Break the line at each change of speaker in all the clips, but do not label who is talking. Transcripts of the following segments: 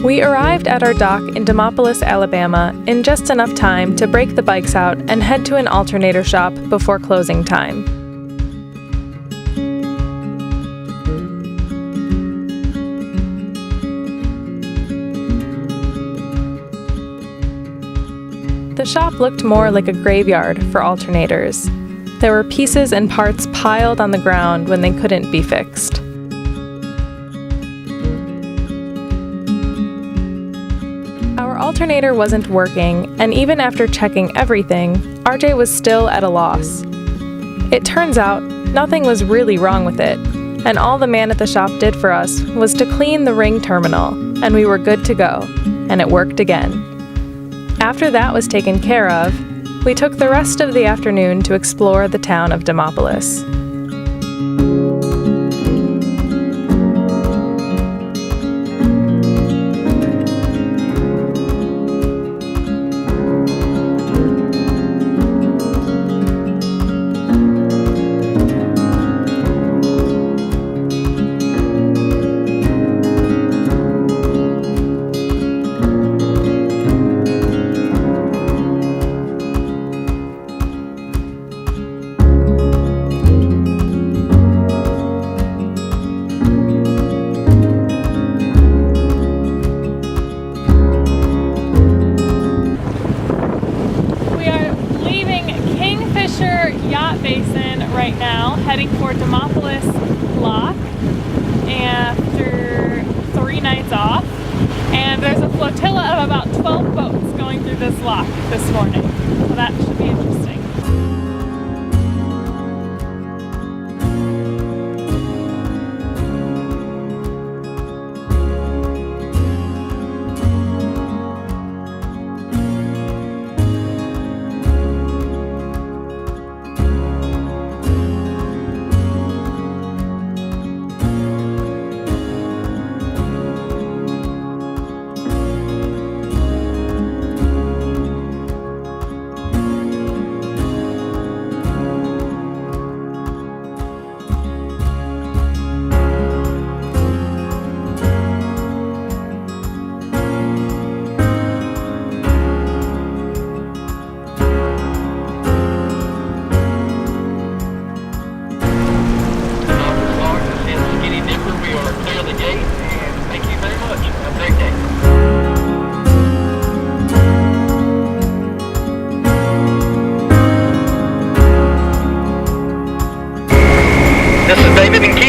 We arrived at our dock in Demopolis, Alabama in just enough time to break the bikes out and head to an alternator shop before closing time. The shop looked more like a graveyard for alternators. There were pieces and parts piled on the ground when they couldn't be fixed. Our alternator wasn't working, and even after checking everything, RJ was still at a loss. It turns out, nothing was really wrong with it, and all the man at the shop did for us was to clean the ring terminal, and we were good to go, and it worked again. After that was taken care of, we took the rest of the afternoon to explore the town of Demopolis. Right now, heading for Demopolis Lock after 3 nights off, and there's a flotilla of about 12 boats going through this lock this morning, so that should be interesting.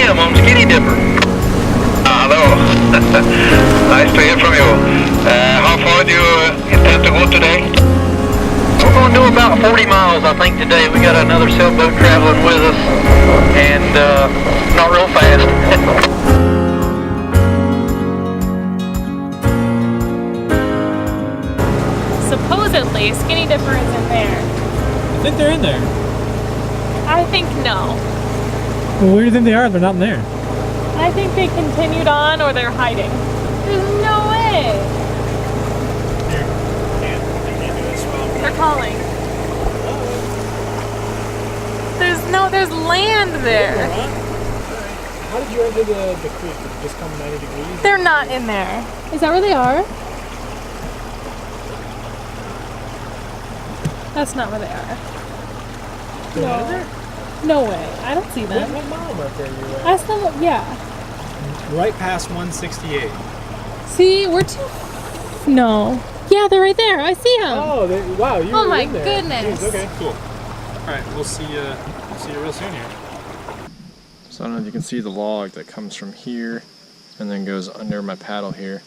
I'm Skinny Dipper. Hello. Nice to hear from you. How far do you intend to go today? We're going to do about 40 miles, I think, today. We got another sailboat traveling with us, and not real fast.
Supposedly, Skinny Dipper is in there.
I think they're in there.
I think no.
Well, where do you think they are? They're not in there.
I think they continued on or they're hiding. There's no way. They're calling. There's land there.
How did you enter the creek? Did it just come 90 degrees?
They're not in there. Is that where they are? That's not where they are. No. No way. I don't see them.
What mile marker are you at?
I still, yeah.
Right past 168.
See, we're too... No. Yeah, they're right there. I see them.
Oh, wow. You
oh
were
my
in there.
goodness.
Jeez, okay, cool. All right, we'll see you real soon here.
So I don't know if you can see the log that comes from here and then goes under my paddle here.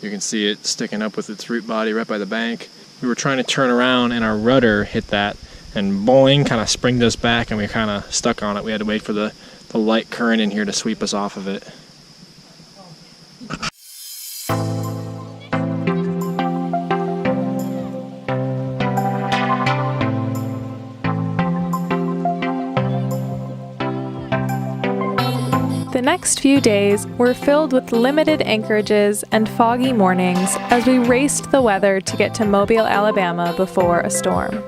You can see it sticking up with its root body right by the bank. We were trying to turn around and our rudder hit that, and boing, kind of springed us back, and we were kind of stuck on it. We had to wait for the light current in here to sweep us off of it.
The next few days were filled with limited anchorages and foggy mornings as we raced the weather to get to Mobile, Alabama before a storm.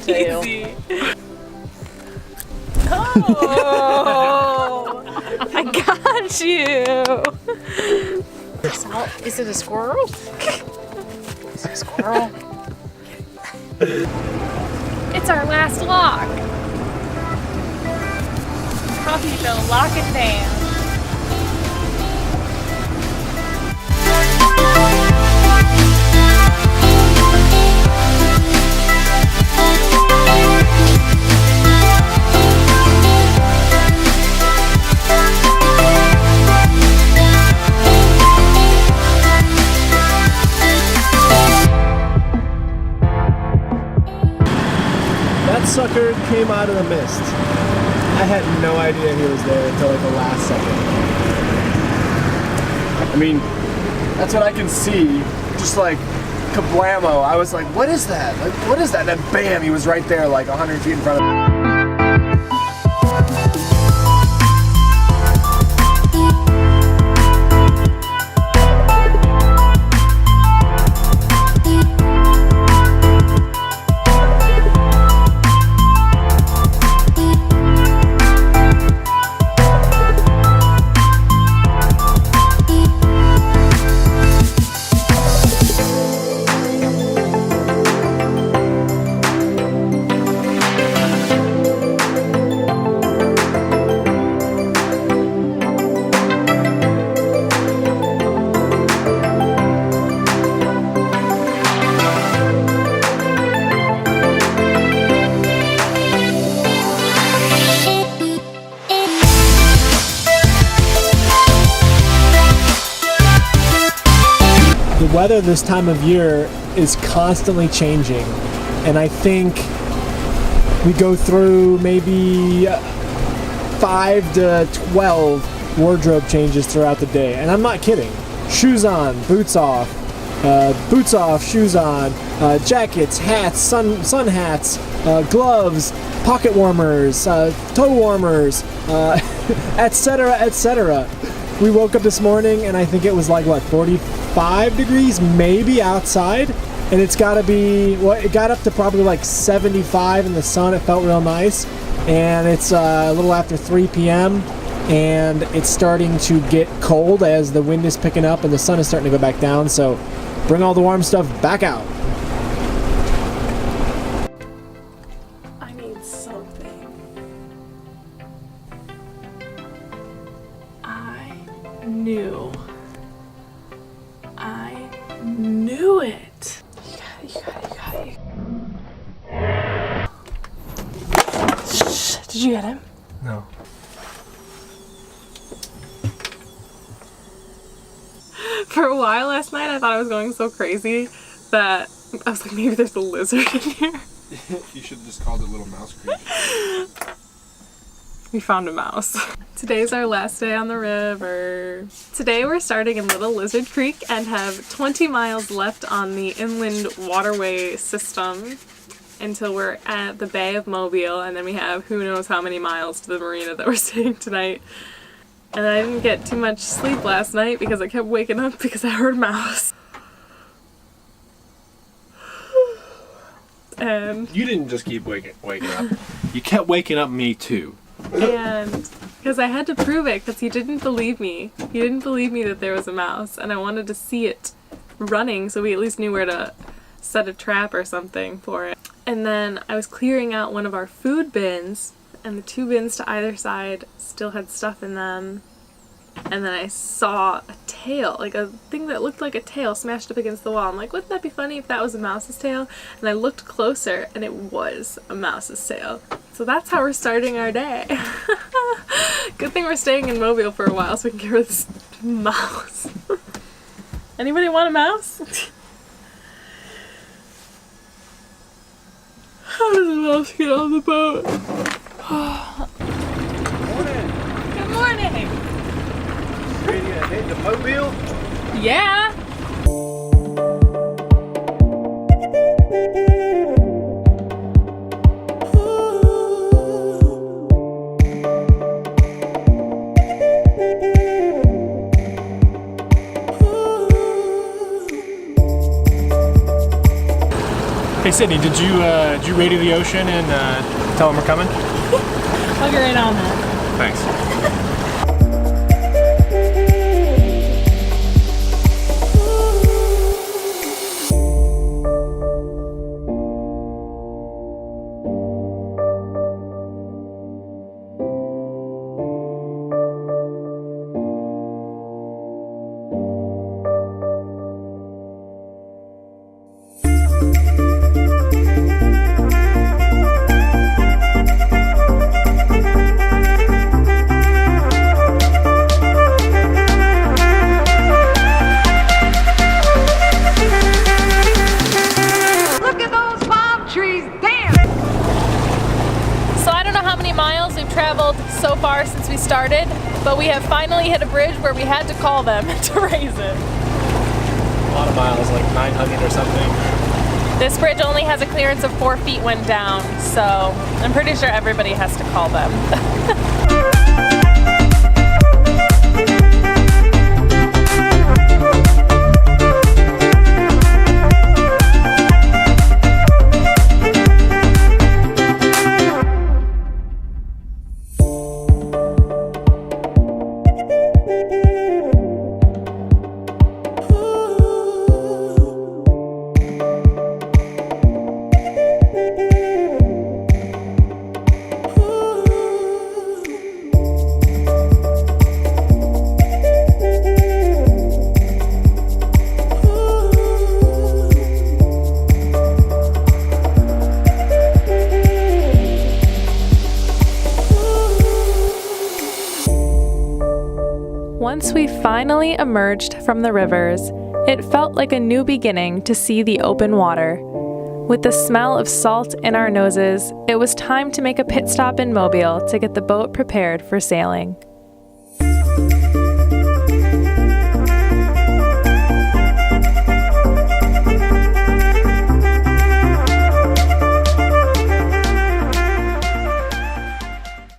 tail.
Easy. Oh, I got you.
Is it a squirrel? Is it a squirrel?
It's our last lock. Coffeeville, lock it down.
That sucker came out of the mist. I had no idea he was there until like the last second. I mean, that's what I can see. Just like kablamo. I was like, what is that? Like, what is that? And then bam, he was right there like 100 feet in front of me. The weather this time of year is constantly changing, and I think we go through maybe 5 to 12 wardrobe changes throughout the day, and I'm not kidding. Shoes on, boots off, shoes on, jackets, hats, sun hats, gloves, pocket warmers, toe warmers, etc., etc. We woke up this morning and I think it was like, what, 45 degrees maybe outside? And it's gotta be, well, it got up to probably like 75 in the sun. It felt real nice. And it's a little after 3 p.m. and it's starting to get cold as the wind is picking up and the sun is starting to go back down. So bring all the warm stuff back out.
I need something. I knew it. You got it. Shh, did you get him?
No.
For a while last night, I thought I was going so crazy that I was like, maybe there's a lizard in here.
You should have just called it Little Mouse Creek.
We found a mouse. Today's our last day on the river. Today we're starting in Little Lizard Creek and have 20 miles left on the inland waterway system until we're at the Bay of Mobile, and then we have who knows how many miles to the marina that we're staying tonight. And I didn't get too much sleep last night because I kept waking up because I heard a mouse. And
You didn't just keep waking up. You kept waking up me too.
because I had to prove it, because he didn't believe me. He didn't believe me that there was a mouse, and I wanted to see it running so we at least knew where to set a trap or something for it. And then I was clearing out one of our food bins, and the 2 bins to either side still had stuff in them. And then I saw a tail, like a thing that looked like a tail smashed up against the wall. I'm like, wouldn't that be funny if that was a mouse's tail? And I looked closer and it was a mouse's tail. So that's how we're starting our day. Good thing we're staying in Mobile for a while so we can get rid of this mouse. Anybody want a mouse? How does a mouse get on the boat? Good morning!
Ready to hit the mobile?
Yeah!
Okay,
Sydney, did you radio the ocean and tell them we're coming?
I'll get right on that.
Thanks.
So far since we started, but we have finally hit a bridge where we had to call them to raise it.
A lot of miles, like 900 or something.
This bridge only has a clearance of 4 feet when down, so I'm pretty sure everybody has to call them. Once we finally emerged from the rivers, it felt like a new beginning to see the open water. With the smell of salt in our noses, it was time to make a pit stop in Mobile to get the boat prepared for sailing.